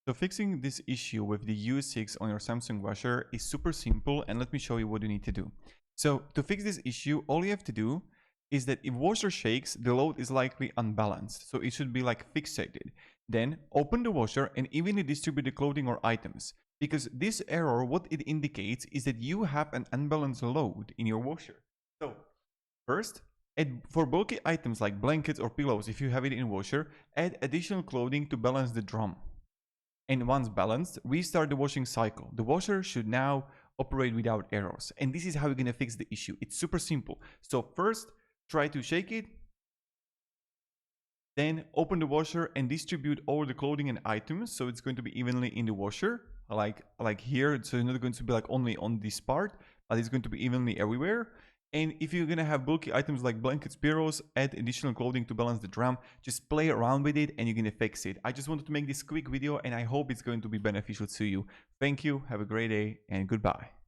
So fixing this issue with the U6 on your Samsung washer is super simple, and let me show you what you need to do. So to fix this issue, all you have to do is that if washer shakes, the load is likely unbalanced, so it should be like fixated. Then open the washer and evenly distribute the clothing or items, because this error, what it indicates is that you have an unbalanced load in your washer. So first, for bulky items like blankets or pillows, if you have it in washer, add additional clothing to balance the drum. And once balanced, restart the washing cycle. The washer should now operate without errors. And this is how you're going to fix the issue. It's super simple. So first, try to shake it. Then open the washer and distribute all the clothing and items. So it's going to be evenly in the washer, like here. So it's not going to be like only on this part, but it's going to be evenly everywhere. And if you're going to have bulky items like blankets, pillows, add additional clothing to balance the drum. Just play around with it and you're going to fix it. I just wanted to make this quick video and I hope it's going to be beneficial to you. Thank you, have a great day, and goodbye.